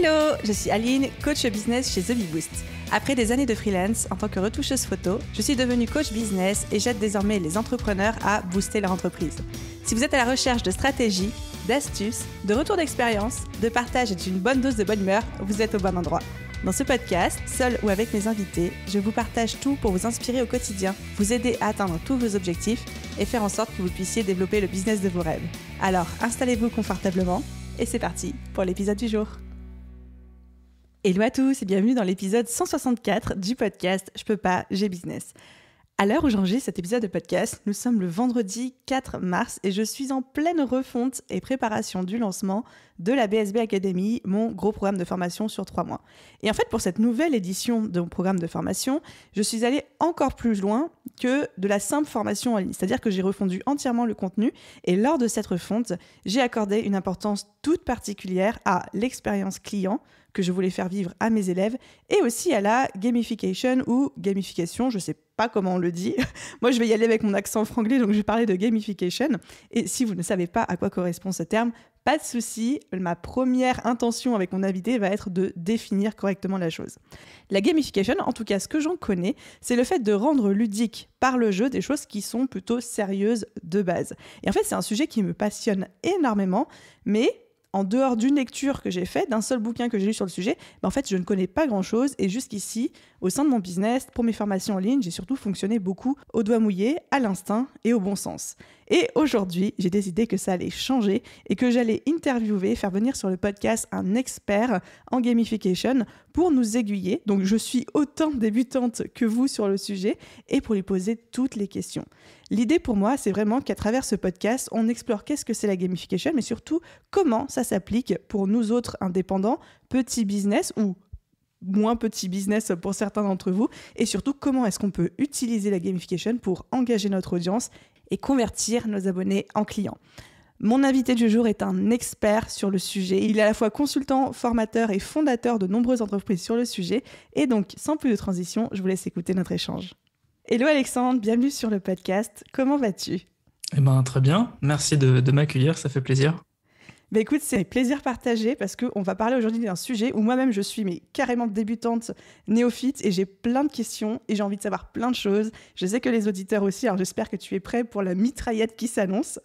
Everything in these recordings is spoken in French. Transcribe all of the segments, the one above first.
Hello, je suis Aline, coach business chez The Bee Boost. Après des années de freelance en tant que retoucheuse photo, je suis devenue coach business et j'aide désormais les entrepreneurs à booster leur entreprise. Si vous êtes à la recherche de stratégies, d'astuces, de retours d'expérience, de partage et d'une bonne dose de bonne humeur, vous êtes au bon endroit. Dans ce podcast, seul ou avec mes invités, je vous partage tout pour vous inspirer au quotidien, vous aider à atteindre tous vos objectifs et faire en sorte que vous puissiez développer le business de vos rêves. Alors, installez-vous confortablement et c'est parti pour l'épisode du jour. Hello à tous et bienvenue dans l'épisode 164 du podcast Je peux pas, j'ai business. À l'heure où j'enregistre cet épisode de podcast, nous sommes le vendredi 4 mars et je suis en pleine refonte et préparation du lancement de la BSB Academy, mon gros programme de formation sur 3 mois. Et en fait, pour cette nouvelle édition de mon programme de formation, je suis allée encore plus loin que de la simple formation en ligne. C'est-à-dire que j'ai refondu entièrement le contenu et lors de cette refonte, j'ai accordé une importance toute particulière à l'expérience client que je voulais faire vivre à mes élèves et aussi à la gamification ou gamification, je ne sais pas comment on le dit. Moi, je vais y aller avec mon accent franglais, donc je vais parler de gamification. Et si vous ne savez pas à quoi correspond ce terme, pas de souci, ma première intention avec mon invité va être de définir correctement la chose. La gamification, en tout cas ce que j'en connais, c'est le fait de rendre ludique par le jeu des choses qui sont plutôt sérieuses de base. Et en fait, c'est un sujet qui me passionne énormément, mais en dehors d'une lecture que j'ai faite, d'un seul bouquin que j'ai lu sur le sujet, en fait, je ne connais pas grand-chose. Et jusqu'ici, au sein de mon business, pour mes formations en ligne, j'ai surtout fonctionné beaucoup au doigt mouillé, à l'instinct et au bon sens. Et aujourd'hui, j'ai décidé que ça allait changer et que j'allais interviewer, faire venir sur le podcast un expert en gamification pour nous aiguiller. Donc, je suis autant débutante que vous sur le sujet et pour lui poser toutes les questions. L'idée pour moi, c'est vraiment qu'à travers ce podcast, on explore qu'est-ce que c'est la gamification, mais surtout comment ça s'applique pour nous autres indépendants, petits business ou moins petits business pour certains d'entre vous, et surtout comment est-ce qu'on peut utiliser la gamification pour engager notre audience et convertir nos abonnés en clients. Mon invité du jour est un expert sur le sujet. Il est à la fois consultant, formateur et fondateur de nombreuses entreprises sur le sujet. Et donc, sans plus de transition, je vous laisse écouter notre échange. Hello Alexandre, bienvenue sur le podcast. Comment vas-tu ? Très bien, merci de m'accueillir, ça fait plaisir. Écoute, c'est un plaisir partagé parce qu'on va parler aujourd'hui d'un sujet où moi-même je suis carrément débutante, néophyte et j'ai plein de questions et j'ai envie de savoir plein de choses. Je sais que les auditeurs aussi, alors j'espère que tu es prêt pour la mitraillette qui s'annonce.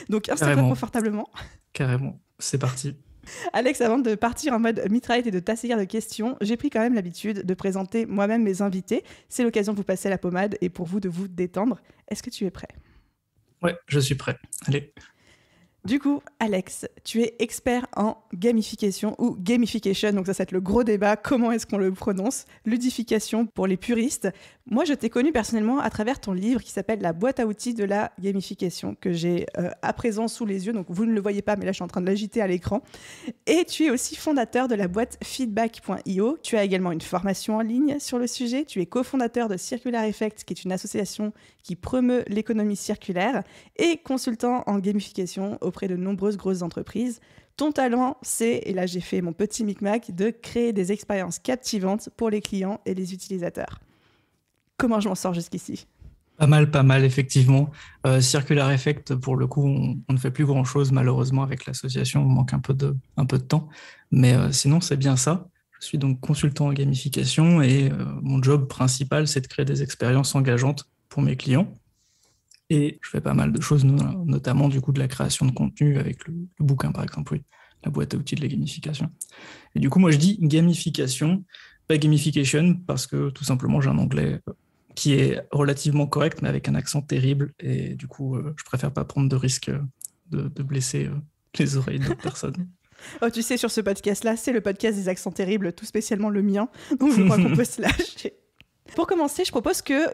Donc installe-toi confortablement. Carrément, c'est parti. Alex, avant de partir en mode mitraillette et de t'assaillir de questions, j'ai pris quand même l'habitude de présenter moi-même mes invités. C'est l'occasion de vous passer la pommade et pour vous de vous détendre. Est-ce que tu es prêt ? Ouais, je suis prêt. Allez. Du coup, Alex, tu es expert en gamification ou gamification, donc ça va être le gros débat, comment est-ce qu'on le prononce, ludification pour les puristes. Moi, je t'ai connu personnellement à travers ton livre qui s'appelle La boîte à outils de la gamification, que j'ai à présent sous les yeux, donc vous ne le voyez pas, mais là je suis en train de l'agiter à l'écran. Et tu es aussi fondateur de la boîte feedback.io. Tu as également une formation en ligne sur le sujet. Tu es cofondateur de Circular Effect, qui est une association qui promeut l'économie circulaire, et consultant en gamification auprès de nombreuses grosses entreprises. Ton talent, c'est, et là j'ai fait mon petit micmac, de créer des expériences captivantes pour les clients et les utilisateurs. Comment je m'en sors jusqu'ici ? Pas mal, effectivement. Circular Effect, pour le coup, on ne fait plus grand-chose, malheureusement, avec l'association. On manque un peu de temps. Mais sinon, c'est bien ça. Je suis donc consultant en gamification et mon job principal, c'est de créer des expériences engageantes pour mes clients. Et je fais pas mal de choses, notamment du coup de la création de contenu avec le bouquin, par exemple, oui, la boîte à outils de la gamification. Et du coup, moi, je dis gamification, pas gamification, parce que tout simplement, j'ai un anglais qui est relativement correct, mais avec un accent terrible. Et du coup, je préfère pas prendre de risque de blesser les oreilles d'autres personnes. Oh, tu sais, sur ce podcast-là, c'est le podcast des accents terribles, tout spécialement le mien. Donc, je crois qu'on peut se lâcher. Pour commencer, je propose que,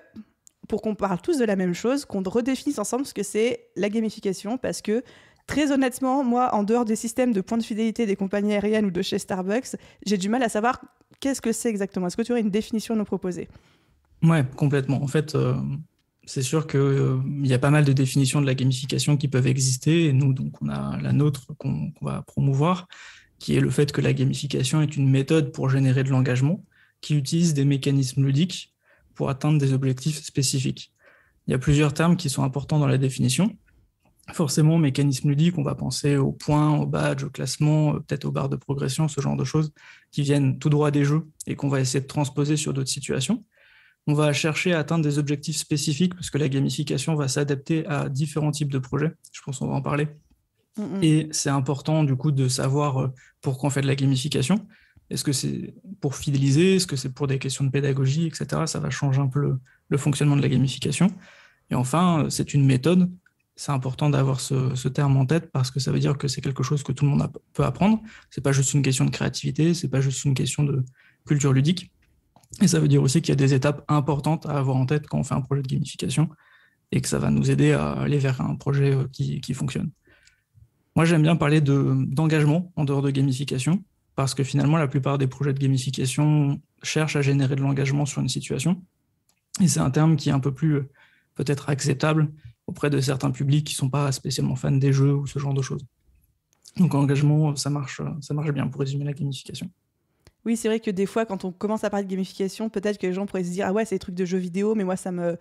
pour qu'on parle tous de la même chose, qu'on redéfinisse ensemble ce que c'est la gamification, parce que, très honnêtement, moi, en dehors des systèmes de points de fidélité des compagnies aériennes ou de chez Starbucks, j'ai du mal à savoir qu'est-ce que c'est exactement. Est-ce que tu aurais une définition à nous proposer ? Ouais, complètement. En fait, c'est sûr qu'il y a pas mal de définitions de la gamification qui peuvent exister. Et nous, donc, on a la nôtre qu'on va promouvoir, qui est le fait que la gamification est une méthode pour générer de l'engagement, qui utilise des mécanismes ludiques pour atteindre des objectifs spécifiques. Il y a plusieurs termes qui sont importants dans la définition. forcément, mécanisme ludique, on va penser aux points, aux badges, au classement, peut-être aux barres de progression, ce genre de choses qui viennent tout droit des jeux et qu'on va essayer de transposer sur d'autres situations. On va chercher à atteindre des objectifs spécifiques parce que la gamification va s'adapter à différents types de projets. Je pense qu'on va en parler. Et c'est important du coup de savoir pourquoi on fait de la gamification. Est-ce que c'est pour fidéliser? Est-ce que c'est pour des questions de pédagogie, etc. Ça va changer un peu le fonctionnement de la gamification. Et enfin, c'est une méthode. C'est important d'avoir ce terme en tête parce que ça veut dire que c'est quelque chose que tout le monde peut apprendre. C'est pas juste une question de créativité, c'est pas juste une question de culture ludique. Et ça veut dire aussi qu'il y a des étapes importantes à avoir en tête quand on fait un projet de gamification et que ça va nous aider à aller vers un projet qui fonctionne. Moi, j'aime bien parler d'engagement en dehors de gamification parce que finalement, la plupart des projets de gamification cherchent à générer de l'engagement sur une situation. Et c'est un terme qui est un peu plus peut-être acceptable auprès de certains publics qui ne sont pas spécialement fans des jeux ou ce genre de choses. Donc, engagement, ça marche bien pour résumer la gamification. Oui, c'est vrai que des fois, quand on commence à parler de gamification, peut-être que les gens pourraient se dire « Ah ouais, c'est des trucs de jeux vidéo, mais moi, ça me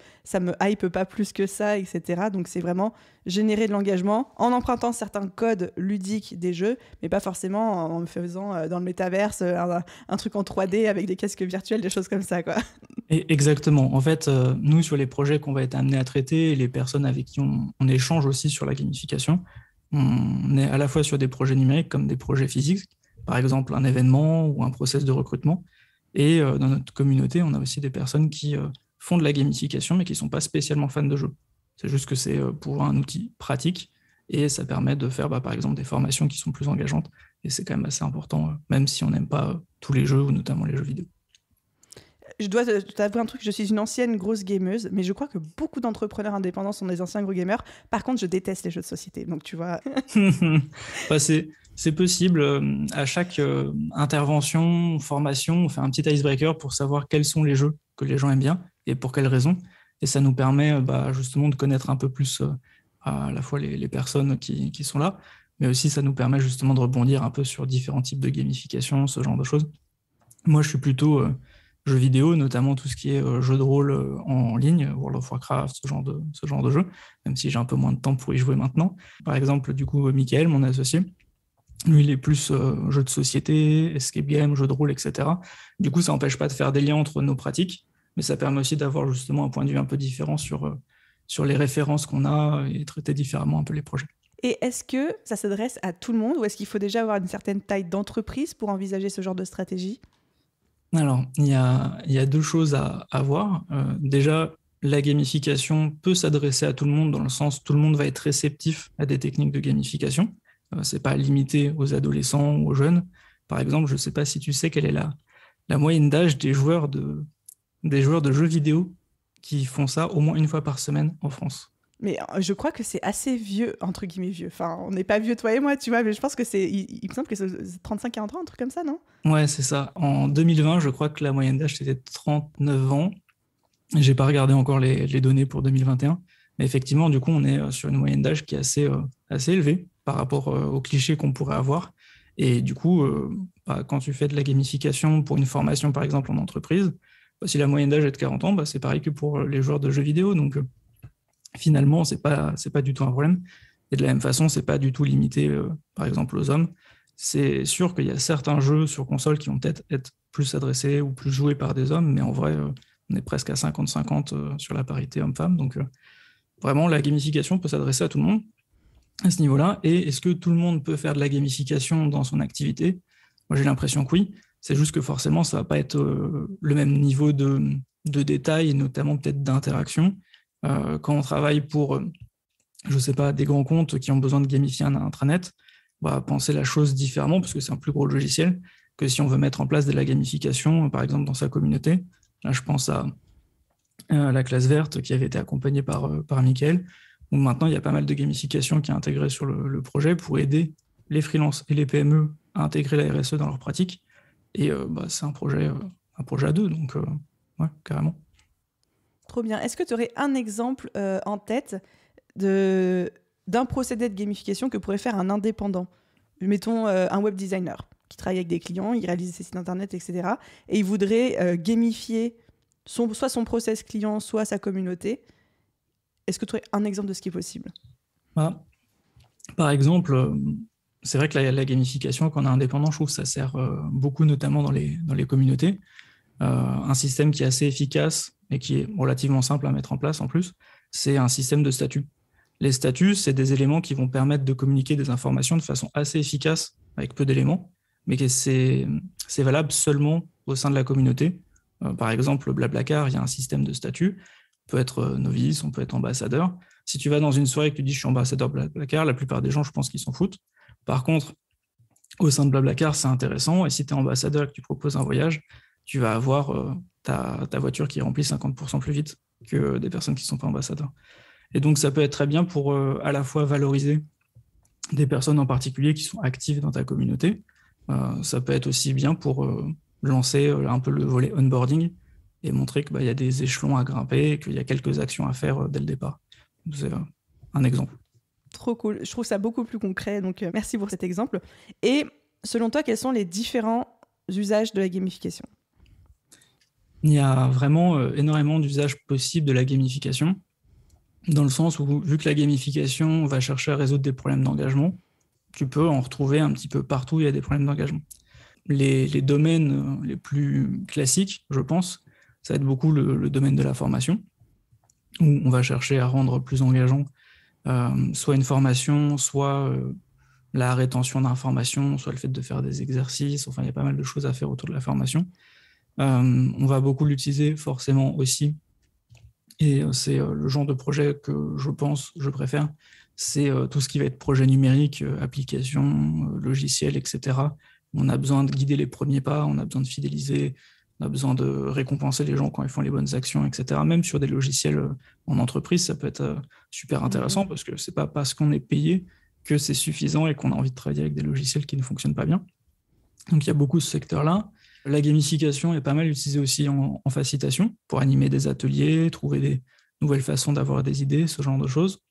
hype pas plus que ça, etc. » Donc, c'est vraiment générer de l'engagement en empruntant certains codes ludiques des jeux, mais pas forcément en faisant dans le métaverse un truc en 3D avec des casques virtuels, des choses comme ça, quoi. Et exactement. En fait, nous, sur les projets qu'on va être amenés à traiter, les personnes avec qui on échange aussi sur la gamification, on est à la fois sur des projets numériques comme des projets physiques, par exemple un événement ou un process de recrutement. Et dans notre communauté, on a aussi des personnes qui font de la gamification, mais qui ne sont pas spécialement fans de jeux. C'est juste que c'est pour un outil pratique et ça permet de faire, par exemple, des formations qui sont plus engageantes. Et c'est quand même assez important, même si on n'aime pas tous les jeux, ou notamment les jeux vidéo. Je dois t'avouer un truc, je suis une ancienne grosse gameuse, mais je crois que beaucoup d'entrepreneurs indépendants sont des anciens gros gamers. Par contre, je déteste les jeux de société, donc tu vois. Bah, c'est possible. À chaque intervention, formation, on fait un petit icebreaker pour savoir quels sont les jeux que les gens aiment bien et pour quelles raisons. Et ça nous permet justement de connaître un peu plus à la fois les personnes qui sont là, mais aussi ça nous permet justement de rebondir un peu sur différents types de gamification, ce genre de choses. Moi, je suis plutôt jeux vidéo, notamment tout ce qui est jeux de rôle en ligne, World of Warcraft, ce genre de jeu, même si j'ai un peu moins de temps pour y jouer maintenant. Par exemple, du coup, Michael, mon associé, lui, il est plus jeu de société, escape game, jeu de rôle, etc. Du coup, ça n'empêche pas de faire des liens entre nos pratiques, mais ça permet aussi d'avoir justement un point de vue un peu différent sur les références qu'on a et traiter différemment un peu les projets. Et est-ce que ça s'adresse à tout le monde ou est-ce qu'il faut déjà avoir une certaine taille d'entreprise pour envisager ce genre de stratégie ? Alors, il y a deux choses à voir. Déjà, la gamification peut s'adresser à tout le monde dans le sens où tout le monde va être réceptif à des techniques de gamification. Ce n'est pas limité aux adolescents ou aux jeunes. Par exemple, je ne sais pas si tu sais quelle est la moyenne d'âge des joueurs de jeux vidéo qui font ça au moins une fois par semaine en France. Mais je crois que c'est assez vieux, entre guillemets vieux. Enfin, on n'est pas vieux, toi et moi, tu vois, mais je pense que il me semble que c'est 35-40 ans, un truc comme ça, non ? Ouais, c'est ça. En 2020, je crois que la moyenne d'âge, c'était 39 ans. J'ai pas regardé encore les données pour 2021. Mais effectivement, du coup, on est sur une moyenne d'âge qui est assez élevée par rapport aux clichés qu'on pourrait avoir. Et du coup, quand tu fais de la gamification pour une formation, par exemple, en entreprise, si la moyenne d'âge est de 40 ans, c'est pareil que pour les joueurs de jeux vidéo. Donc, finalement, c'est pas du tout un problème. Et de la même façon, c'est pas du tout limité, par exemple, aux hommes. C'est sûr qu'il y a certains jeux sur console qui vont peut-être être plus adressés ou plus joués par des hommes, mais en vrai, on est presque à 50-50 sur la parité homme-femme. Donc, vraiment, la gamification peut s'adresser à tout le monde à ce niveau-là. Et est-ce que tout le monde peut faire de la gamification dans son activité ? Moi, j'ai l'impression que oui. C'est juste que forcément, ça ne va pas être le même niveau de détail, et notamment peut-être d'interaction. Quand on travaille pour, je ne sais pas, des grands comptes qui ont besoin de gamifier un intranet, on va penser la chose différemment parce que c'est un plus gros logiciel que si on veut mettre en place de la gamification, par exemple dans sa communauté. Là, je pense à la classe verte qui avait été accompagnée par Mickaël, où maintenant il y a pas mal de gamification qui est intégrée sur le projet pour aider les freelances et les PME à intégrer la RSE dans leur pratique. Et c'est un projet à deux, donc ouais, carrément. Trop bien. Est-ce que tu aurais un exemple en tête d'un procédé de gamification que pourrait faire un indépendant ? Mettons un web designer qui travaille avec des clients, il réalise ses sites internet, etc. Et il voudrait gamifier soit son process client, soit sa communauté. Est-ce que tu aurais un exemple de ce qui est possible ? Par exemple, c'est vrai que la gamification, quand on est indépendant, je trouve que ça sert beaucoup, notamment dans les communautés. Un système qui est assez efficace et qui est relativement simple à mettre en place en plus, c'est un système de statuts. Les statuts, c'est des éléments qui vont permettre de communiquer des informations de façon assez efficace avec peu d'éléments, mais que c'est valable seulement au sein de la communauté. Par exemple, Blablacar, il y a un système de statuts. On peut être novice, on peut être ambassadeur. Si tu vas dans une soirée et que tu dis je suis ambassadeur Blablacar, la plupart des gens, je pense qu'ils s'en foutent. Par contre, au sein de Blablacar, c'est intéressant. Et si tu es ambassadeur et que tu proposes un voyage, tu vas avoir ta voiture qui remplit 50% plus vite que des personnes qui ne sont pas ambassadeurs. Et donc, ça peut être très bien pour à la fois valoriser des personnes en particulier qui sont actives dans ta communauté. Ça peut être aussi bien pour lancer un peu le volet onboarding et montrer qu'il y a des échelons à grimper et qu'il y a quelques actions à faire dès le départ. C'est un exemple. Trop cool. Je trouve ça beaucoup plus concret, donc merci pour cet exemple. Et selon toi, quels sont les différents usages de la gamification ? Il y a vraiment énormément d'usages possibles de la gamification, dans le sens où, vu que la gamification va chercher à résoudre des problèmes d'engagement, tu peux en retrouver un petit peu partout où il y a des problèmes d'engagement. Les domaines les plus classiques, je pense, ça va être beaucoup le domaine de la formation, où on va chercher à rendre plus engageant soit une formation, soit la rétention d'informations, soit le fait de faire des exercices. Enfin, il y a pas mal de choses à faire autour de la formation. On va beaucoup l'utiliser forcément aussi, et c'est le genre de projet que je préfère, c'est tout ce qui va être projet numérique, application, logiciel, etc. On a besoin de guider les premiers pas, on a besoin de fidéliser, on a besoin de récompenser les gens quand ils font les bonnes actions, etc. Même sur des logiciels en entreprise, ça peut être super intéressant parce que c'est pas parce qu'on est payé que c'est suffisant et qu'on a envie de travailler avec des logiciels qui ne fonctionnent pas bien. Donc il y a beaucoup ce secteur-là. La gamification est pas mal utilisée aussi en facilitation pour animer des ateliers, trouver des nouvelles façons d'avoir des idées, ce genre de choses.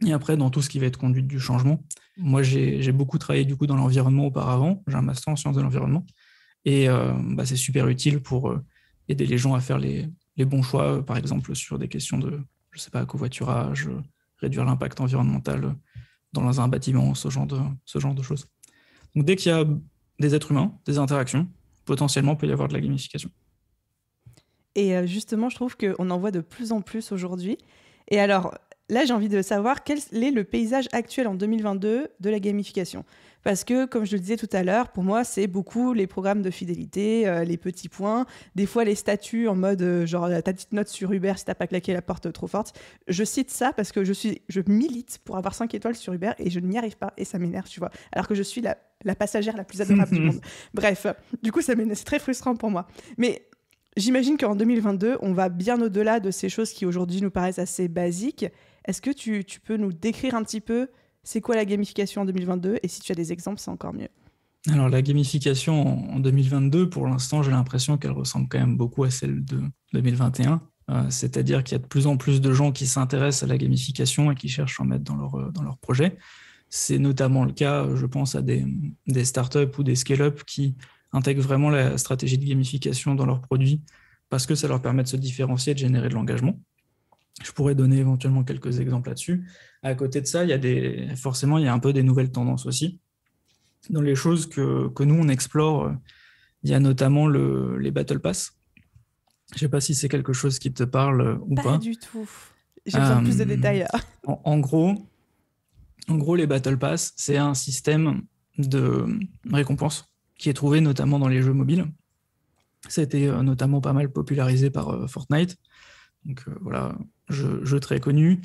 Et après, dans tout ce qui va être conduite du changement, moi j'ai beaucoup travaillé du coup dans l'environnement auparavant. J'ai un master en sciences de l'environnement et c'est super utile pour aider les gens à faire les bons choix, par exemple sur des questions de, je sais pas, covoiturage, réduire l'impact environnemental dans un bâtiment, ce genre de choses. Donc dès qu'il y a des êtres humains, des interactions, potentiellement, il peut y avoir de la gamification. Et justement, je trouve qu'on en voit de plus en plus aujourd'hui. Et alors, là, j'ai envie de savoir quel est le paysage actuel en 2022 de la gamification. Parce que, comme je le disais tout à l'heure, pour moi, c'est beaucoup les programmes de fidélité, les petits points, des fois les statuts en mode genre ta petite note sur Uber si t'as pas claqué la porte trop forte. Je cite ça parce que je milite pour avoir 5 étoiles sur Uber et je n'y arrive pas et ça m'énerve, tu vois. Alors que je suis la passagère la plus adorable du monde. Bref, du coup, c'est très frustrant pour moi. Mais j'imagine qu'en 2022, on va bien au-delà de ces choses qui aujourd'hui nous paraissent assez basiques. Est-ce que tu peux nous décrire un petit peu c'est quoi la gamification en 2022 et si tu as des exemples, c'est encore mieux. Alors la gamification en 2022, pour l'instant, j'ai l'impression qu'elle ressemble quand même beaucoup à celle de 2021. C'est-à-dire qu'il y a de plus en plus de gens qui s'intéressent à la gamification et qui cherchent à en mettre dans leur projet. C'est notamment le cas, je pense, à des startups ou des scale-up qui intègrent vraiment la stratégie de gamification dans leurs produits parce que ça leur permet de se différencier et de générer de l'engagement. Je pourrais donner éventuellement quelques exemples là-dessus. À côté de ça, il y a un peu des nouvelles tendances aussi. Dans les choses que nous, on explore, il y a notamment les Battle Pass. Je ne sais pas si c'est quelque chose qui te parle ou pas. Pas du tout. J'ai besoin de plus de détails là. En gros, les Battle Pass, c'est un système de récompense qui est trouvé notamment dans les jeux mobiles. Ça a été notamment pas mal popularisé par Fortnite. Donc voilà, jeu très connu.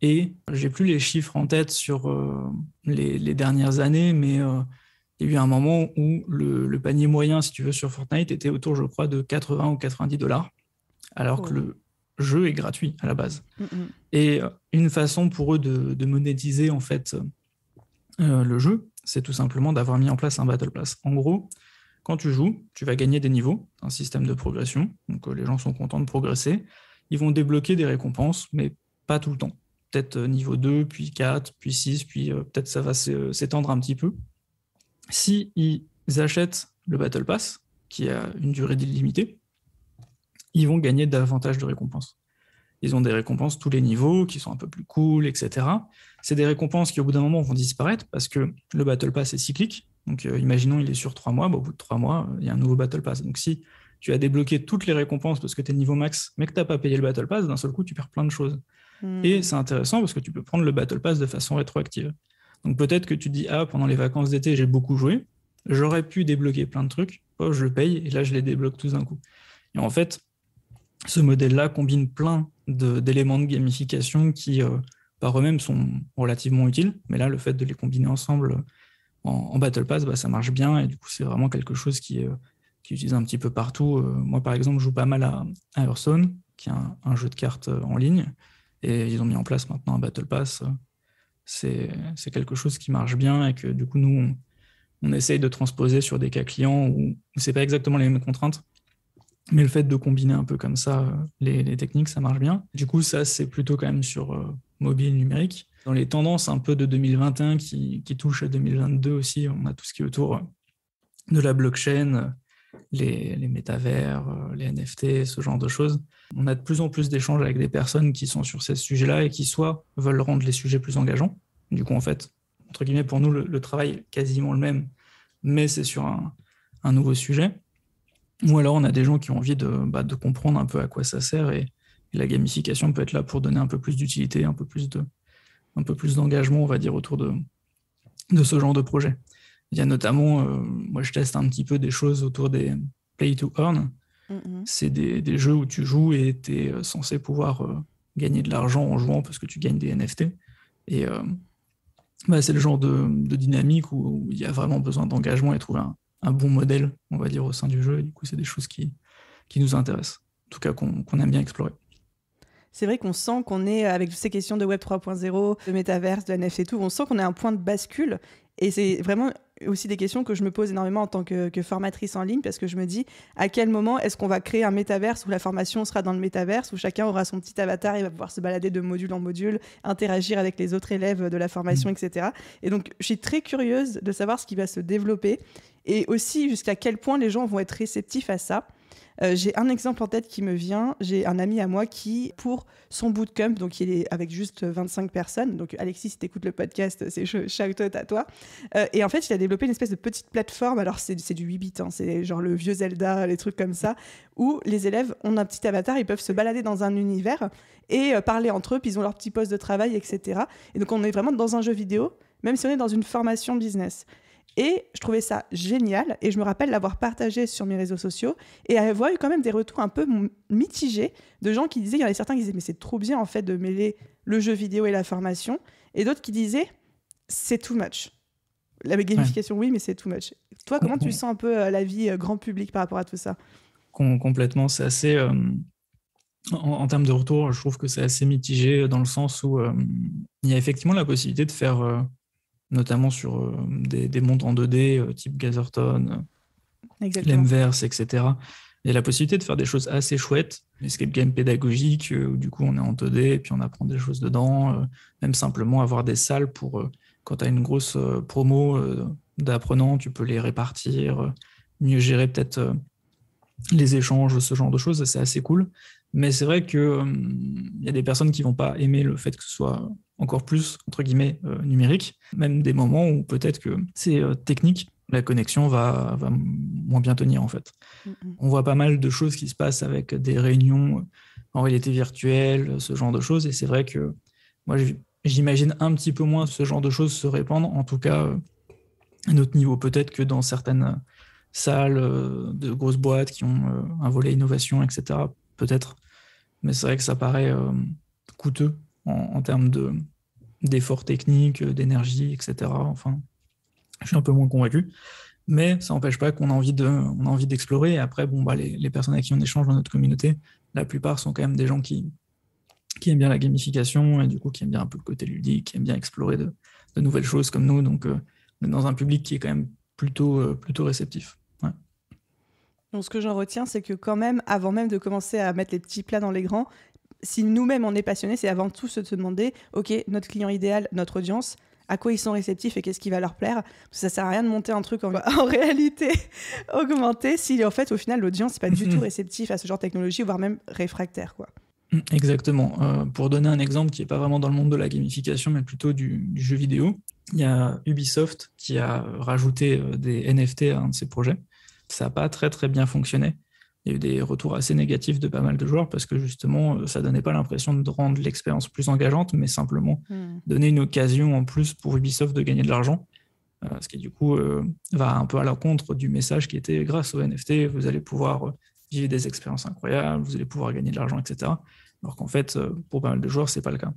Et j'ai plus les chiffres en tête sur les dernières années, mais il y a eu un moment où le panier moyen, si tu veux, sur Fortnite était autour, je crois, de 80 ou 90 $, alors que le jeu est gratuit à la base. Et une façon pour eux de monétiser en fait le jeu, c'est tout simplement d'avoir mis en place un Battle Pass. En gros, quand tu joues, tu vas gagner des niveaux, un système de progression, donc les gens sont contents de progresser. Ils vont débloquer des récompenses, mais pas tout le temps. Peut-être niveau 2, puis 4, puis 6, puis peut-être ça va s'étendre un petit peu. Si ils achètent le Battle Pass, qui a une durée illimitée, ils vont gagner davantage de récompenses. ils ont des récompenses tous les niveaux qui sont un peu plus cool, etc. C'est des récompenses qui, au bout d'un moment, vont disparaître parce que le Battle Pass est cyclique. Donc, imaginons, il est sur 3 mois. Au bout de 3 mois, il y a un nouveau Battle Pass. Donc, si tu as débloqué toutes les récompenses parce que tu es niveau max, mais que tu n'as pas payé le Battle Pass, d'un seul coup, tu perds plein de choses. Et c'est intéressant parce que tu peux prendre le Battle Pass de façon rétroactive. Donc, peut-être que tu dis, pendant les vacances d'été, j'ai beaucoup joué. J'aurais pu débloquer plein de trucs. Je le paye et là, je les débloque tous d'un coup. Et en fait, ce modèle-là combine plein d'éléments de gamification qui, par eux-mêmes, sont relativement utiles. Mais là, le fait de les combiner ensemble en Battle Pass, ça marche bien. Et du coup, c'est vraiment quelque chose qui est utilise un petit peu partout. Moi, par exemple, je joue pas mal à Hearthstone, qui est un jeu de cartes en ligne. Et ils ont mis en place maintenant un Battle Pass. C'est quelque chose qui marche bien et que, du coup, nous, on essaye de transposer sur des cas clients où c'est pas exactement les mêmes contraintes. Mais le fait de combiner un peu comme ça les techniques, ça marche bien. Du coup, ça, c'est plutôt quand même sur mobile numérique. Dans les tendances un peu de 2021 qui touchent à 2022 aussi, on a tout ce qui est autour de la blockchain, les métavers, les NFT, ce genre de choses. On a de plus en plus d'échanges avec des personnes qui sont sur ces sujets-là et qui soit veulent rendre les sujets plus engageants. Du coup, en fait, entre guillemets, pour nous, le travail est quasiment le même, mais c'est sur un nouveau sujet. Ou alors on a des gens qui ont envie de comprendre un peu à quoi ça sert et la gamification peut être là pour donner un peu plus d'utilité, un peu plus d'engagement, on va dire, autour de ce genre de projet. Il y a notamment, moi je teste un petit peu des choses autour des Play to Earn. C'est des jeux où tu joues et tu es censé pouvoir gagner de l'argent en jouant parce que tu gagnes des NFT. Et c'est le genre de dynamique où il y a vraiment besoin d'engagement et trouver un bon modèle, on va dire, au sein du jeu. Et du coup, c'est des choses qui nous intéressent, en tout cas qu'on aime bien explorer. C'est vrai qu'on sent qu'on est, avec ces questions de Web 3.0, de métaverse, de NFT et tout, on sent qu'on est à un point de bascule. Et c'est vraiment aussi des questions que je me pose énormément en tant que formatrice en ligne, parce que je me dis, à quel moment est-ce qu'on va créer un métaverse où la formation sera dans le métaverse, où chacun aura son petit avatar et va pouvoir se balader de module en module, interagir avec les autres élèves de la formation, etc. Et donc, je suis très curieuse de savoir ce qui va se développer et aussi jusqu'à quel point les gens vont être réceptifs à ça. J'ai un exemple en tête qui me vient. J'ai un ami à moi qui, pour son bootcamp, donc il est avec juste 25 personnes, donc Alexis, si t'écoutes le podcast, c'est shout-out à toi. Et en fait, il a développé une espèce de petite plateforme, alors c'est du 8 bits, hein, c'est genre le vieux Zelda, les trucs comme ça, où les élèves ont un petit avatar, ils peuvent se balader dans un univers et parler entre eux, puis ils ont leur petit poste de travail, etc. Et donc on est vraiment dans un jeu vidéo, même si on est dans une formation business. Et je trouvais ça génial, et je me rappelle l'avoir partagé sur mes réseaux sociaux, et avoir eu quand même des retours un peu mitigés de gens qui disaient, il y en avait certains qui disaient, mais c'est trop bien en fait de mêler le jeu vidéo et la formation, et d'autres qui disaient, c'est too much. La gamification, oui, mais c'est too much. Toi, comment tu sens un peu la vie grand public par rapport à tout ça ? Complètement, c'est assez... En termes de retour, je trouve que c'est assez mitigé dans le sens où il y a effectivement la possibilité de faire... notamment sur des mondes en 2D, type Gazerton, Lemverse, etc. Il y a la possibilité de faire des choses assez chouettes, escape game pédagogique, où du coup on est en 2D et puis on apprend des choses dedans, même simplement avoir des salles pour, quand tu as une grosse promo d'apprenants, tu peux les répartir, mieux gérer peut-être les échanges, ce genre de choses, c'est assez cool. Mais c'est vrai qu'il y a des personnes qui ne vont pas aimer le fait que ce soit encore plus, entre guillemets, numérique, même des moments où peut-être que c'est technique, la connexion va moins bien tenir en fait. On voit pas mal de choses qui se passent avec des réunions en réalité virtuelle, ce genre de choses, et c'est vrai que moi j'imagine un petit peu moins ce genre de choses se répandre, en tout cas à notre niveau, peut-être que dans certaines salles de grosses boîtes qui ont un volet innovation, etc., peut-être, mais c'est vrai que ça paraît coûteux en termes d'efforts techniques, d'énergie, etc. Enfin, je suis un peu moins convaincu, mais ça n'empêche pas qu'on a envie d'explorer. Et après, les personnes avec qui on échange dans notre communauté, la plupart sont quand même des gens qui aiment bien la gamification et du coup qui aiment bien un peu le côté ludique, qui aiment bien explorer de nouvelles choses comme nous. Donc, on est dans un public qui est quand même plutôt réceptif. Ouais. Donc, ce que j'en retiens, c'est que quand même, avant même de commencer à mettre les petits plats dans les grands, si nous-mêmes on est passionnés, c'est avant tout se demander, ok, notre client idéal, notre audience, à quoi ils sont réceptifs et qu'est-ce qui va leur plaire. Parce que ça sert à rien de monter un truc en réalité augmentée si en fait au final l'audience n'est pas du tout réceptive à ce genre de technologie, voire même réfractaire, quoi. Exactement. Pour donner un exemple qui n'est pas vraiment dans le monde de la gamification, mais plutôt du jeu vidéo, il y a Ubisoft qui a rajouté des NFT à un de ses projets. Ça n'a pas très très bien fonctionné. Il y a eu des retours assez négatifs de pas mal de joueurs parce que justement, ça ne donnait pas l'impression de rendre l'expérience plus engageante, mais simplement donner une occasion en plus pour Ubisoft de gagner de l'argent. Ce qui du coup va un peu à l'encontre du message qui était grâce aux NFT, vous allez pouvoir vivre des expériences incroyables, vous allez pouvoir gagner de l'argent, etc. Alors qu'en fait, pour pas mal de joueurs, c'est pas le cas.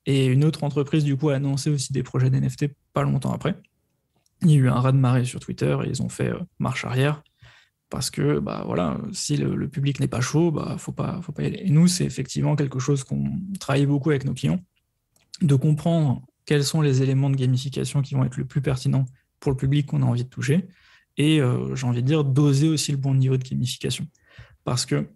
Et une autre entreprise, du coup, a annoncé aussi des projets d'NFT pas longtemps après. Il y a eu un raz-de-marée sur Twitter et ils ont fait marche arrière parce que, bah voilà, si le public n'est pas chaud, bah faut pas y aller. Et nous, c'est effectivement quelque chose qu'on travaille beaucoup avec nos clients, de comprendre quels sont les éléments de gamification qui vont être le plus pertinents pour le public qu'on a envie de toucher et, j'ai envie de dire, doser aussi le bon niveau de gamification. Parce que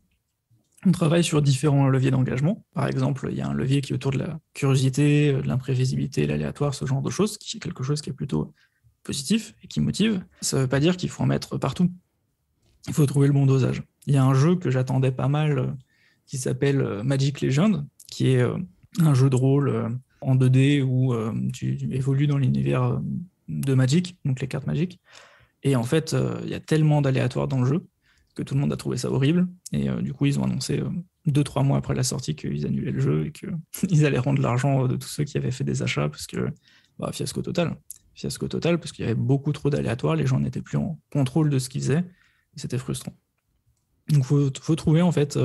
on travaille sur différents leviers d'engagement. Par exemple, il y a un levier qui est autour de la curiosité, de l'imprévisibilité, l'aléatoire, ce genre de choses, qui est quelque chose qui est plutôt positif et qui motive. Ça ne veut pas dire qu'il faut en mettre partout. Il faut trouver le bon dosage. Il y a un jeu que j'attendais pas mal qui s'appelle Magic Legend, qui est un jeu de rôle en 2D où tu évolues dans l'univers de Magic, donc les cartes Magic. Et en fait, il y a tellement d'aléatoires dans le jeu que tout le monde a trouvé ça horrible. Et du coup, ils ont annoncé 2-3 mois après la sortie qu'ils annulaient le jeu et qu'ils allaient rendre l'argent de tous ceux qui avaient fait des achats parce que, fiasco total. Fiasco total parce qu'il y avait beaucoup trop d'aléatoires, les gens n'étaient plus en contrôle de ce qu'ils faisaient et c'était frustrant. Donc, il faut trouver en fait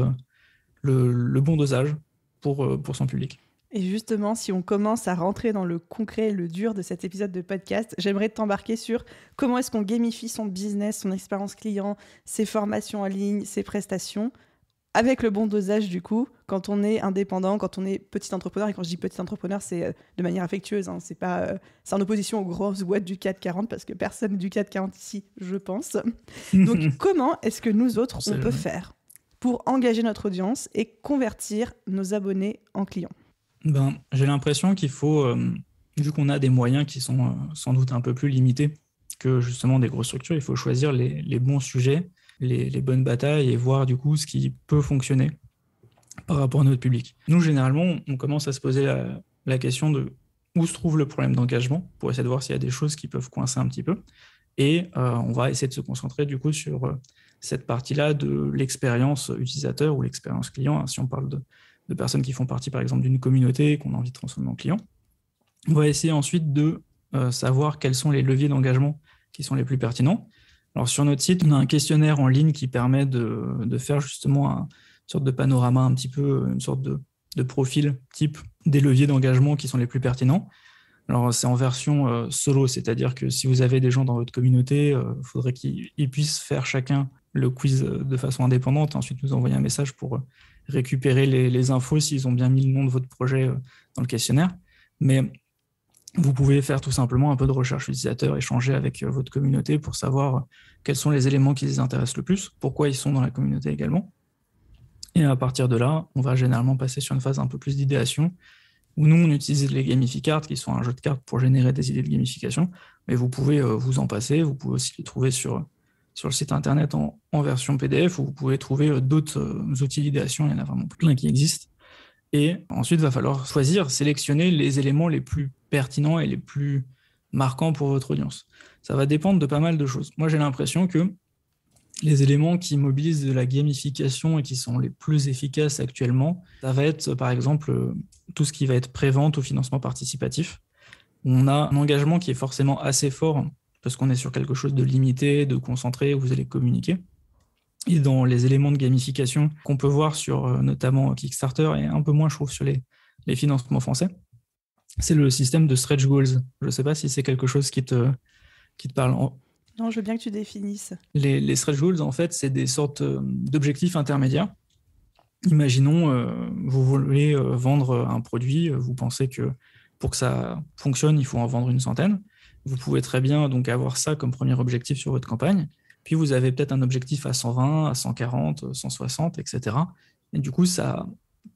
le bon dosage pour son public. Et justement, si on commence à rentrer dans le concret, le dur de cet épisode de podcast, j'aimerais t'embarquer sur comment est-ce qu'on gamifie son business, son expérience client, ses formations en ligne, ses prestations, avec le bon dosage du coup, quand on est indépendant, quand on est petit entrepreneur. Et quand je dis petit entrepreneur, c'est de manière affectueuse, hein, c'est en opposition aux grosses boîtes du CAC 40, parce que personne n'est du CAC 40 ici, je pense. Donc comment est-ce que nous autres, on peut faire pour engager notre audience et convertir nos abonnés en clients ? J'ai l'impression qu'il faut, vu qu'on a des moyens qui sont sans doute un peu plus limités que justement des grosses structures, il faut choisir les bons sujets, les bonnes batailles et voir du coup ce qui peut fonctionner par rapport à notre public. Nous, généralement, on commence à se poser la question de où se trouve le problème d'engagement pour essayer de voir s'il y a des choses qui peuvent coincer un petit peu. Et on va essayer de se concentrer du coup sur cette partie-là de l'expérience utilisateur ou l'expérience client, hein, si on parle de personnes qui font partie, par exemple, d'une communauté qu'on a envie de transformer en client. On va essayer ensuite de savoir quels sont les leviers d'engagement qui sont les plus pertinents. Alors, sur notre site, on a un questionnaire en ligne qui permet de faire justement une sorte de panorama, un petit peu, une sorte de profil type des leviers d'engagement qui sont les plus pertinents. Alors, c'est en version solo, c'est-à-dire que si vous avez des gens dans votre communauté, il faudrait qu'ils puissent faire chacun le quiz de façon indépendante, ensuite nous envoyer un message pour récupérer les infos s'ils ont bien mis le nom de votre projet dans le questionnaire. Mais vous pouvez faire tout simplement un peu de recherche utilisateur, échanger avec votre communauté pour savoir quels sont les éléments qui les intéressent le plus, pourquoi ils sont dans la communauté également. Et à partir de là, on va généralement passer sur une phase un peu plus d'idéation, où nous, on utilise les gamificards, qui sont un jeu de cartes pour générer des idées de gamification, mais vous pouvez vous en passer, vous pouvez aussi les trouver sur le site internet en version PDF, où vous pouvez trouver d'autres outils d'idéation, il y en a vraiment plein qui existent. Et ensuite, il va falloir choisir, sélectionner les éléments les plus pertinents et les plus marquants pour votre audience. Ça va dépendre de pas mal de choses. Moi, j'ai l'impression que les éléments qui mobilisent de la gamification et qui sont les plus efficaces actuellement, ça va être, par exemple, tout ce qui va être pré-vente ou financement participatif. On a un engagement qui est forcément assez fort parce qu'on est sur quelque chose de limité, de concentré, où vous allez communiquer. Et dans les éléments de gamification qu'on peut voir sur notamment Kickstarter et un peu moins, je trouve, sur les financements français, c'est le système de stretch goals. Je ne sais pas si c'est quelque chose qui te parle. Non, je veux bien que tu définisses. Les stretch goals, en fait, c'est des sortes d'objectifs intermédiaires. Imaginons, vous voulez vendre un produit, vous pensez que pour que ça fonctionne, il faut en vendre une centaine. Vous pouvez très bien donc avoir ça comme premier objectif sur votre campagne. Puis vous avez peut-être un objectif à 120, à 140, 160, etc. Et du coup, ça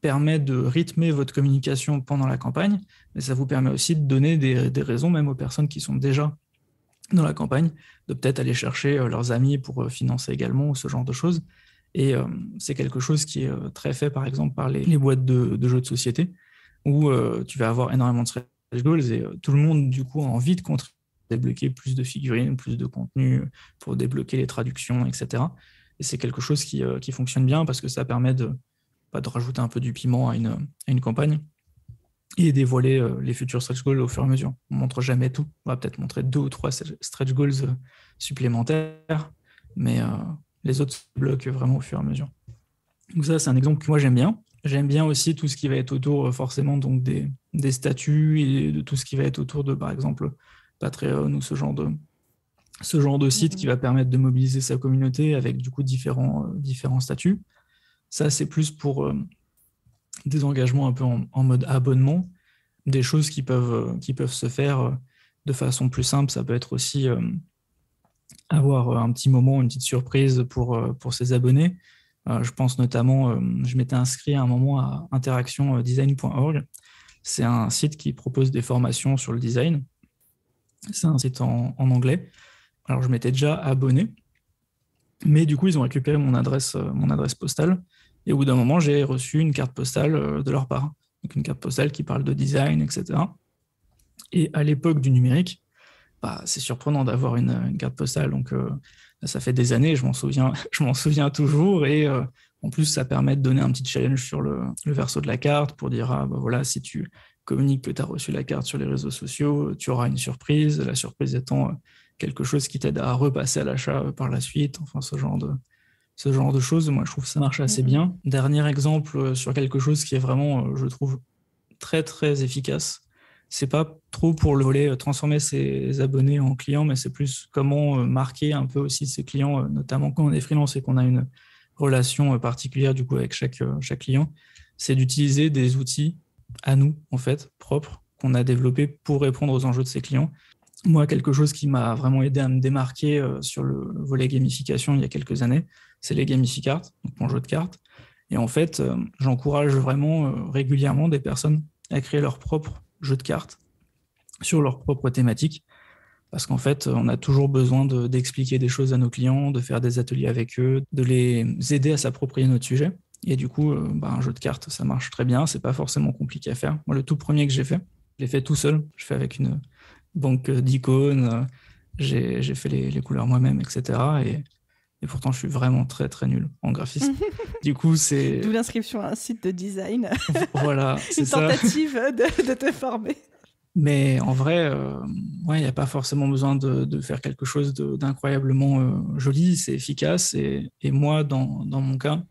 permet de rythmer votre communication pendant la campagne, mais ça vous permet aussi de donner des raisons, même aux personnes qui sont déjà dans la campagne, de peut-être aller chercher leurs amis pour financer également, ou ce genre de choses. Et c'est quelque chose qui est très fait, par exemple, par les boîtes de jeux de société, où tu vas avoir énormément de stretch goals et tout le monde, du coup, a envie de contribuer, débloquer plus de figurines, plus de contenu pour débloquer les traductions, etc. Et c'est quelque chose qui fonctionne bien parce que ça permet de rajouter un peu du piment à une campagne et dévoiler les futurs stretch goals au fur et à mesure. On ne montre jamais tout. On va peut-être montrer 2 ou 3 stretch goals supplémentaires, mais les autres se bloquent vraiment au fur et à mesure. Donc ça, c'est un exemple que moi j'aime bien. J'aime bien aussi tout ce qui va être autour forcément donc des statuts et de tout ce qui va être autour de, par exemple, Patreon ou ce genre de site qui va permettre de mobiliser sa communauté avec du coup différents statuts. Ça, c'est plus pour des engagements un peu en mode abonnement, des choses qui peuvent se faire de façon plus simple. Ça peut être aussi avoir un petit moment, une petite surprise pour ses abonnés. Je pense notamment, je m'étais inscrit à un moment à interactiondesign.org. C'est un site qui propose des formations sur le design. C'est un site en anglais. Alors, je m'étais déjà abonné, mais du coup, ils ont récupéré mon adresse postale. Et au bout d'un moment, j'ai reçu une carte postale de leur part. Donc, une carte postale qui parle de design, etc. Et à l'époque du numérique, c'est surprenant d'avoir une carte postale. Donc, ça fait des années, je m'en souviens toujours. Et en plus, ça permet de donner un petit challenge sur le verso de la carte pour dire, voilà, si tu communiques que tu as reçu la carte sur les réseaux sociaux, tu auras une surprise. La surprise étant quelque chose qui t'aide à repasser à l'achat par la suite. Enfin, ce genre de choses. Moi, je trouve que ça marche assez bien. Dernier exemple sur quelque chose qui est vraiment, je trouve, très, très efficace. C'est pas trop pour le volet transformer ses abonnés en clients, mais c'est plus comment marquer un peu aussi ses clients, notamment quand on est freelance et qu'on a une relation particulière du coup avec chaque client. C'est d'utiliser des outils à nous, en fait, propres, qu'on a développés pour répondre aux enjeux de ses clients. Moi, quelque chose qui m'a vraiment aidé à me démarquer sur le volet gamification il y a quelques années, c'est les gamificards, donc mon jeu de cartes. Et en fait, j'encourage vraiment régulièrement des personnes à créer leur propre jeu de cartes sur leur propre thématique. Parce qu'en fait, on a toujours besoin d'expliquer des choses à nos clients, de faire des ateliers avec eux, de les aider à s'approprier notre sujet. Et du coup, un jeu de cartes, ça marche très bien. C'est pas forcément compliqué à faire. Moi, le tout premier que j'ai fait, je l'ai fait tout seul. Je fais avec une banque d'icônes. J'ai fait les couleurs moi-même, etc. Et pourtant, je suis vraiment très, très nul en graphisme. Du coup, c'est... D'où l'inscription à un site de design. Voilà, c'est ça. Une tentative de te former. Mais en vrai, il n'y a pas forcément besoin de faire quelque chose d'incroyablement joli. C'est efficace. Et moi, dans mon cas,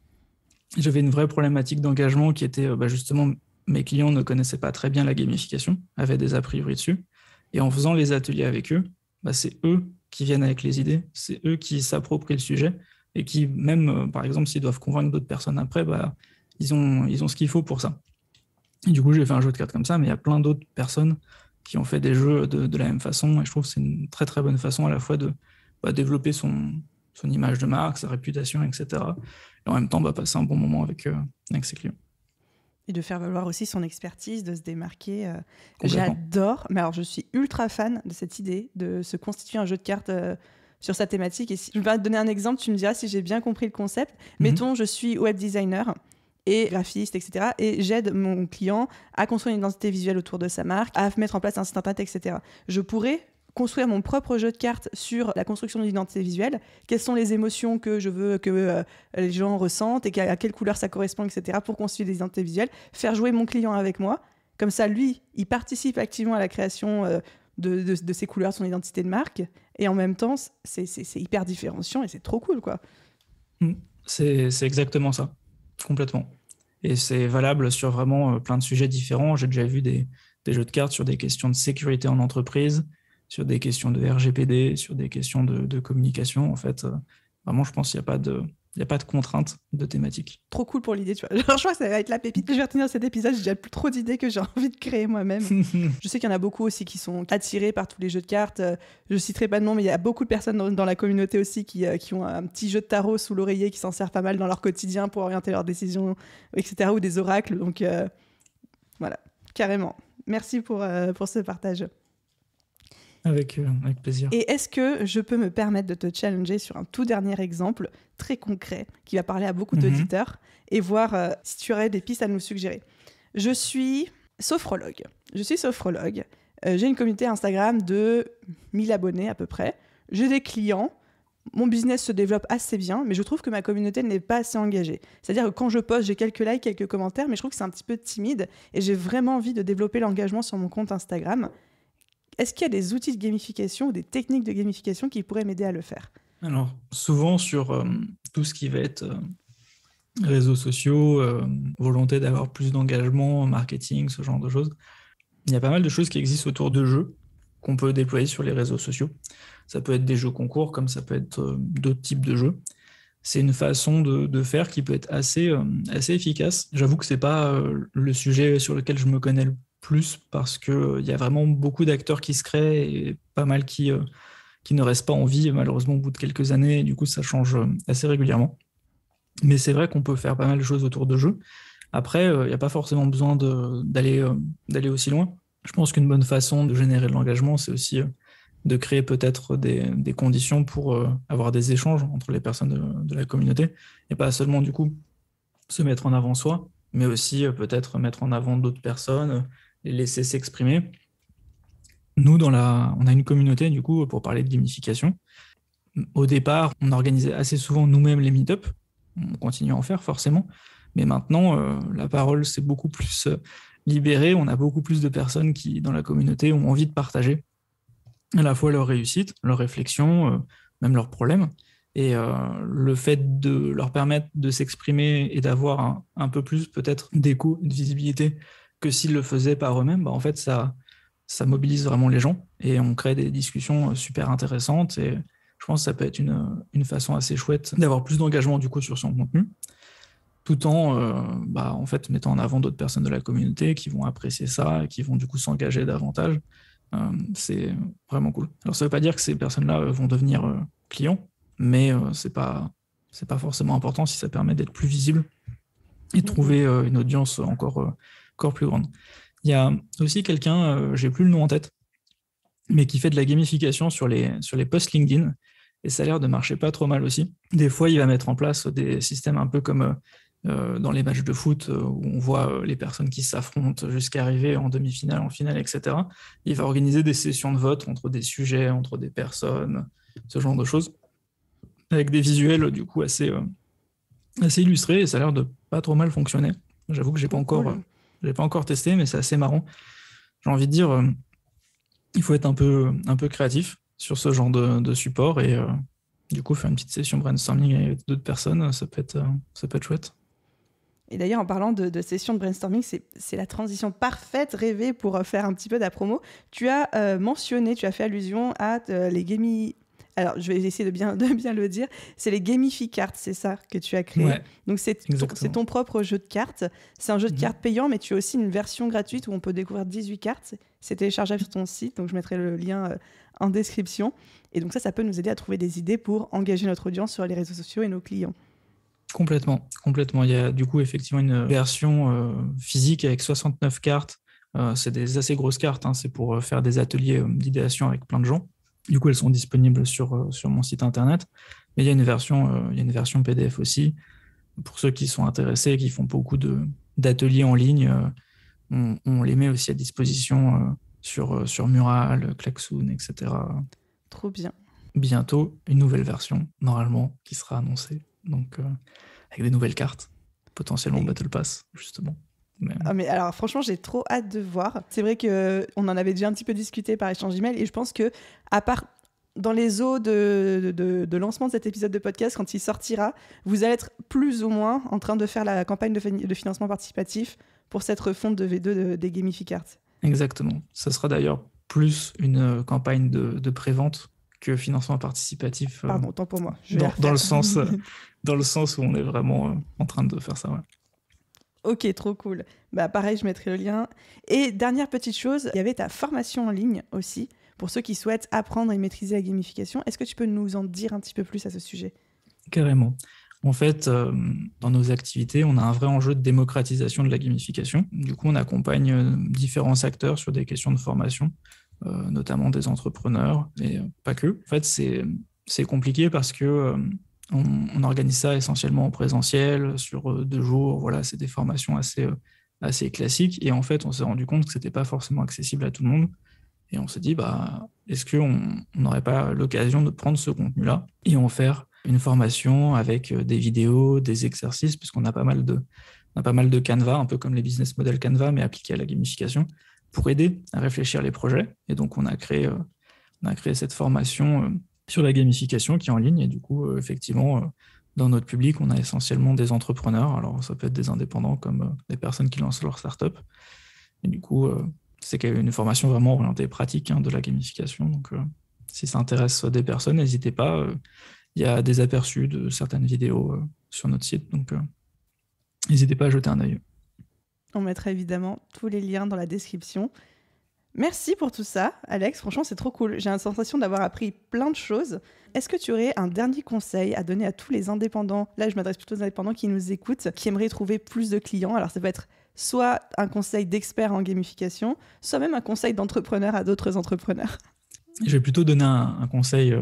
j'avais une vraie problématique d'engagement qui était justement, mes clients ne connaissaient pas très bien la gamification, avaient des a priori dessus. Et en faisant les ateliers avec eux, c'est eux qui viennent avec les idées, c'est eux qui s'approprient le sujet et qui, même, par exemple, s'ils doivent convaincre d'autres personnes après, ils ont ce qu'il faut pour ça. Et du coup, j'ai fait un jeu de cartes comme ça, mais il y a plein d'autres personnes qui ont fait des jeux de la même façon. Et je trouve que c'est une très, très bonne façon à la fois de développer son image de marque, sa réputation, etc. Et en même temps, passer un bon moment avec ses clients. Et de faire valoir aussi son expertise, de se démarquer. J'adore, mais alors je suis ultra fan de cette idée de se constituer un jeu de cartes sur sa thématique. Et si je vais te donner un exemple, tu me diras si j'ai bien compris le concept. Mettons, je suis web designer et graphiste, etc. Et j'aide mon client à construire une identité visuelle autour de sa marque, à mettre en place un site internet, etc. Je pourrais construire mon propre jeu de cartes sur la construction de l'identité visuelle, quelles sont les émotions que je veux que les gens ressentent et à quelle couleur ça correspond, etc. pour construire des identités visuelles, faire jouer mon client avec moi. Comme ça, lui, il participe activement à la création de ses couleurs, de son identité de marque. Et en même temps, c'est hyper différenciant et c'est trop cool, quoi. C'est exactement ça, complètement. Et c'est valable sur vraiment plein de sujets différents. J'ai déjà vu des jeux de cartes sur des questions de sécurité en entreprise, sur des questions de RGPD, sur des questions de communication. En fait, vraiment, je pense qu'il n'y a pas de contrainte de thématique. Trop cool pour l'idée, tu vois. Genre, je crois que ça va être la pépite que je vais retenir cet épisode. J'ai déjà plus trop d'idées que j'ai envie de créer moi-même. Je sais qu'il y en a beaucoup aussi qui sont attirés par tous les jeux de cartes. Je citerai pas de nom, mais il y a beaucoup de personnes dans la communauté aussi qui ont un petit jeu de tarot sous l'oreiller, qui s'en servent pas mal dans leur quotidien pour orienter leurs décisions, etc. Ou des oracles. Donc, voilà, carrément. Merci pour ce partage. Avec plaisir. Et est-ce que je peux me permettre de te challenger sur un tout dernier exemple très concret qui va parler à beaucoup d'auditeurs et voir si tu aurais des pistes à nous suggérer. Je suis sophrologue. J'ai une communauté Instagram de 1000 abonnés à peu près. J'ai des clients. Mon business se développe assez bien, mais je trouve que ma communauté n'est pas assez engagée. C'est-à-dire que quand je poste, j'ai quelques likes, quelques commentaires, mais je trouve que c'est un petit peu timide et j'ai vraiment envie de développer l'engagement sur mon compte Instagram. Est-ce qu'il y a des outils de gamification ou des techniques de gamification qui pourraient m'aider à le faire ? Alors, souvent sur tout ce qui va être réseaux sociaux, volonté d'avoir plus d'engagement, marketing, ce genre de choses, il y a pas mal de choses qui existent autour de jeux qu'on peut déployer sur les réseaux sociaux. Ça peut être des jeux concours, comme ça peut être d'autres types de jeux. C'est une façon de faire qui peut être assez efficace. J'avoue que c'est pas le sujet sur lequel je me connais le plus parce qu'il y a vraiment beaucoup d'acteurs qui se créent et pas mal qui ne restent pas en vie, malheureusement, au bout de quelques années. Et du coup, ça change assez régulièrement. Mais c'est vrai qu'on peut faire pas mal de choses autour de jeux. Après, il n'y a pas forcément besoin d'aller aussi loin. Je pense qu'une bonne façon de générer de l'engagement, c'est aussi de créer peut-être des conditions pour avoir des échanges entre les personnes de la communauté et pas seulement du coup se mettre en avant soi, mais aussi peut-être mettre en avant d'autres personnes, les laisser s'exprimer. Nous, on a une communauté du coup pour parler de gamification. Au départ, on organisait assez souvent nous-mêmes les meet-up. On continue à en faire forcément, mais maintenant la parole s'est beaucoup plus libérée. On a beaucoup plus de personnes qui, dans la communauté, ont envie de partager à la fois leur réussite, leurs réflexions, même leurs problèmes. Et le fait de leur permettre de s'exprimer et d'avoir un peu plus peut-être d'écho, de visibilité que s'ils le faisaient par eux-mêmes, en fait, ça mobilise vraiment les gens et on crée des discussions super intéressantes. Et je pense que ça peut être une façon assez chouette d'avoir plus d'engagement du coup sur son contenu, tout en fait, mettant en avant d'autres personnes de la communauté qui vont apprécier ça et qui vont du coup s'engager davantage. C'est vraiment cool. Alors ça veut pas dire que ces personnes-là vont devenir clients, mais c'est pas forcément important si ça permet d'être plus visible et de trouver une audience encore plus grande. Il y a aussi quelqu'un, j'ai plus le nom en tête, mais qui fait de la gamification sur les posts LinkedIn, et ça a l'air de marcher pas trop mal aussi. Des fois, il va mettre en place des systèmes un peu comme dans les matchs de foot où on voit les personnes qui s'affrontent jusqu'à arriver en demi-finale, en finale, etc. Il va organiser des sessions de vote entre des sujets, entre des personnes, ce genre de choses, avec des visuels du coup assez illustrés, et ça a l'air de pas trop mal fonctionner. J'avoue que j'ai pas encore testé, mais c'est assez marrant. J'ai envie de dire, il faut être un peu créatif sur ce genre de support et du coup faire une petite session brainstorming avec d'autres personnes, ça peut être chouette. Et d'ailleurs, en parlant de session de brainstorming, c'est la transition parfaite, rêvée pour faire un petit peu d'appromo. Tu as fait allusion à les gaming. Alors, je vais essayer de bien le dire. C'est les gamificards, c'est ça que tu as créé. Ouais, donc, c'est ton propre jeu de cartes. C'est un jeu de cartes payant, mais tu as aussi une version gratuite où on peut découvrir 18 cartes. C'est téléchargeable sur ton site, donc je mettrai le lien en description. Et donc ça peut nous aider à trouver des idées pour engager notre audience sur les réseaux sociaux et nos clients. Complètement. Il y a du coup effectivement une version physique avec 69 cartes. C'est des assez grosses cartes, hein. C'est pour faire des ateliers d'idéation avec plein de gens. Du coup, elles sont disponibles sur mon site internet. Mais il y a une version PDF aussi. Pour ceux qui sont intéressés, qui font beaucoup d'ateliers en ligne, on les met aussi à disposition sur Mural, Klaxoon, etc. Trop bien. Bientôt, une nouvelle version, normalement, qui sera annoncée. Donc, avec des nouvelles cartes, potentiellement Battle Pass, justement. Mais alors franchement, j'ai trop hâte de voir. C'est vrai qu'on en avait déjà un petit peu discuté par échange d'emails et je pense que à part dans les eaux de lancement de cet épisode de podcast, quand il sortira, vous allez être plus ou moins en train de faire la campagne de financement participatif pour cette refonte de V2 des Gamificards. Exactement. Ça sera d'ailleurs plus une campagne de prévente que financement participatif. Pardon, autant pour moi. Dans le sens où on est vraiment en train de faire ça. Ouais. Ok, trop cool. Pareil, je mettrai le lien. Et dernière petite chose, il y avait ta formation en ligne aussi, pour ceux qui souhaitent apprendre et maîtriser la gamification. Est-ce que tu peux nous en dire un petit peu plus à ce sujet ? Carrément. En fait, dans nos activités, on a un vrai enjeu de démocratisation de la gamification. Du coup, on accompagne différents acteurs sur des questions de formation, notamment des entrepreneurs, mais pas que. En fait, c'est compliqué parce que on organise ça essentiellement en présentiel, sur 2 jours. Voilà, c'est des formations assez classiques. Et en fait, on s'est rendu compte que ce n'était pas forcément accessible à tout le monde. Et on s'est dit, est-ce qu'on n'aurait pas l'occasion de prendre ce contenu-là et en faire une formation avec des vidéos, des exercices, puisqu'on a pas mal de Canva, un peu comme les business models Canva, mais appliqués à la gamification, pour aider à réfléchir les projets. Et donc, on a créé cette formation sur la gamification qui est en ligne. Et du coup, effectivement, dans notre public, on a essentiellement des entrepreneurs. Alors, ça peut être des indépendants comme des personnes qui lancent leur startup. Et du coup, c'est une formation vraiment orientée pratique de la gamification. Donc, si ça intéresse des personnes, n'hésitez pas. Il y a des aperçus de certaines vidéos sur notre site. Donc, n'hésitez pas à jeter un œil. On mettra évidemment tous les liens dans la description. Merci pour tout ça, Alex. Franchement, c'est trop cool. J'ai la sensation d'avoir appris plein de choses. Est-ce que tu aurais un dernier conseil à donner à tous les indépendants ? Là, je m'adresse plutôt aux indépendants qui nous écoutent, qui aimeraient trouver plus de clients. Alors, ça peut être soit un conseil d'expert en gamification, soit même un conseil d'entrepreneur à d'autres entrepreneurs. Je vais plutôt donner un conseil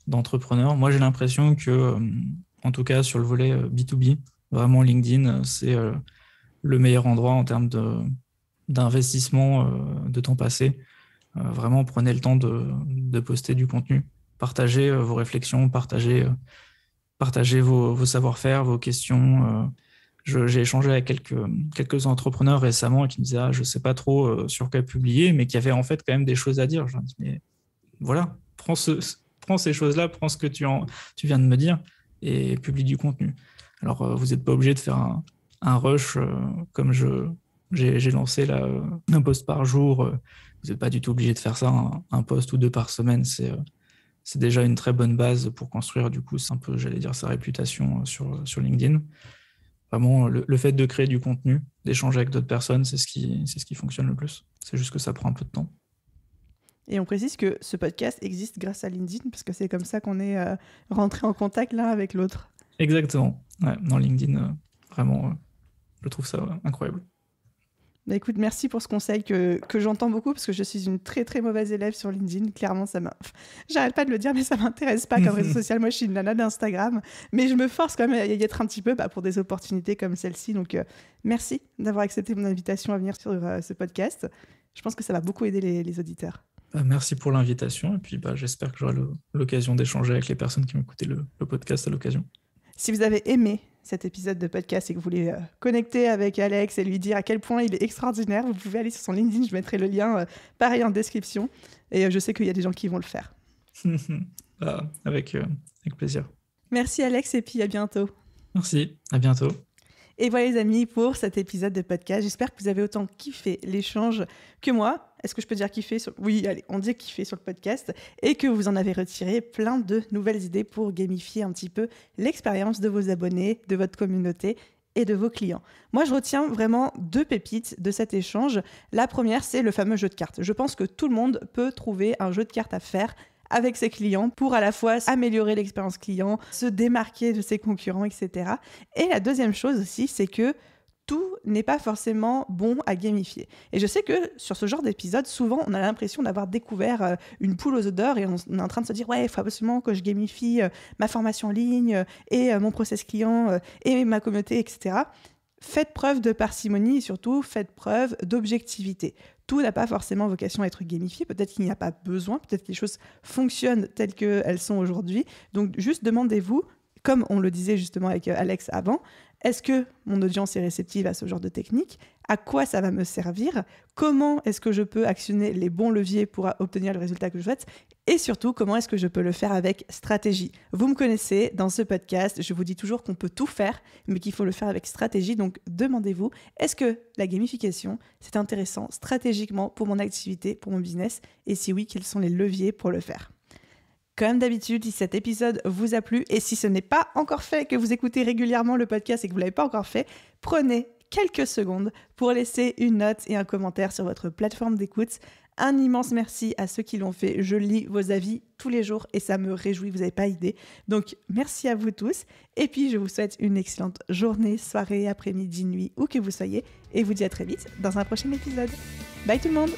d'entrepreneur. Moi, j'ai l'impression que, en tout cas, sur le volet B2B, vraiment LinkedIn, c'est le meilleur endroit en termes d'investissement de temps passé. Vraiment, prenez le temps de poster du contenu. Partagez vos réflexions, partagez vos savoir-faire, vos questions. J'ai échangé avec quelques entrepreneurs récemment qui me disaient je ne sais pas trop sur quoi publier, mais qui avaient en fait quand même des choses à dire. Je leur dis mais voilà, prends ces choses-là, prends ce que tu viens de me dire et publie du contenu. Alors, vous n'êtes pas obligé de faire un rush comme j'ai lancé là, un post par jour. Vous n'êtes pas du tout obligé de faire ça, un post ou 2 par semaine. C'est déjà une très bonne base pour construire, du coup, c'est un peu, j'allais dire, sa réputation sur LinkedIn. Vraiment, le fait de créer du contenu, d'échanger avec d'autres personnes, c'est ce qui fonctionne le plus. C'est juste que ça prend un peu de temps. Et on précise que ce podcast existe grâce à LinkedIn, parce que c'est comme ça qu'on est rentré en contact l'un avec l'autre. Exactement. Ouais, dans LinkedIn, vraiment, je trouve ça incroyable. Bah écoute, merci pour ce conseil que j'entends beaucoup, parce que je suis une très très mauvaise élève sur LinkedIn. Clairement, j'arrête pas de le dire, mais ça m'intéresse pas comme réseau social. Moi, je suis une nana d'Instagram, mais je me force quand même à y être un petit peu pour des opportunités comme celle-ci. Donc, merci d'avoir accepté mon invitation à venir sur ce podcast. Je pense que ça va beaucoup aider les auditeurs. Merci pour l'invitation et puis j'espère que j'aurai l'occasion d'échanger avec les personnes qui m'écoutaient le podcast à l'occasion. Si vous avez aimé cet épisode de podcast et que vous voulez connecter avec Alex et lui dire à quel point il est extraordinaire, vous pouvez aller sur son LinkedIn, je mettrai le lien pareil en description et je sais qu'il y a des gens qui vont le faire. Avec plaisir. Merci Alex et puis à bientôt. Merci, à bientôt. Et voilà les amis pour cet épisode de podcast. J'espère que vous avez autant kiffé l'échange que moi. Est-ce que je peux dire kiffer Oui, allez, on dit kiffer sur le podcast. Et que vous en avez retiré plein de nouvelles idées pour gamifier un petit peu l'expérience de vos abonnés, de votre communauté et de vos clients. Moi, je retiens vraiment 2 pépites de cet échange. La première, c'est le fameux jeu de cartes. Je pense que tout le monde peut trouver un jeu de cartes à faire avec ses clients pour à la fois améliorer l'expérience client, se démarquer de ses concurrents, etc. Et la deuxième chose aussi, c'est que tout n'est pas forcément bon à gamifier. Et je sais que sur ce genre d'épisode, souvent, on a l'impression d'avoir découvert une poule aux œufs d'or et on est en train de se dire « Ouais, il faut absolument que je gamifie ma formation en ligne et mon process client et ma communauté, etc. » Faites preuve de parcimonie et surtout, faites preuve d'objectivité. Tout n'a pas forcément vocation à être gamifié. Peut-être qu'il n'y a pas besoin. Peut-être que les choses fonctionnent telles qu'elles sont aujourd'hui. Donc, juste demandez-vous, comme on le disait justement avec Alex avant, est-ce que mon audience est réceptive à ce genre de technique ? À quoi ça va me servir ? Comment est-ce que je peux actionner les bons leviers pour obtenir le résultat que je souhaite ? Et surtout, comment est-ce que je peux le faire avec stratégie ? Vous me connaissez, dans ce podcast, je vous dis toujours qu'on peut tout faire, mais qu'il faut le faire avec stratégie. Donc, demandez-vous, est-ce que la gamification, c'est intéressant stratégiquement pour mon activité, pour mon business ? Et si oui, quels sont les leviers pour le faire ? Comme d'habitude, si cet épisode vous a plu et si ce n'est pas encore fait, que vous écoutez régulièrement le podcast et que vous ne l'avez pas encore fait, prenez quelques secondes pour laisser une note et un commentaire sur votre plateforme d'écoute. Un immense merci à ceux qui l'ont fait. Je lis vos avis tous les jours et ça me réjouit, vous n'avez pas idée. Donc, merci à vous tous. Et puis, je vous souhaite une excellente journée, soirée, après-midi, nuit, où que vous soyez. Et vous dis à très vite dans un prochain épisode. Bye tout le monde!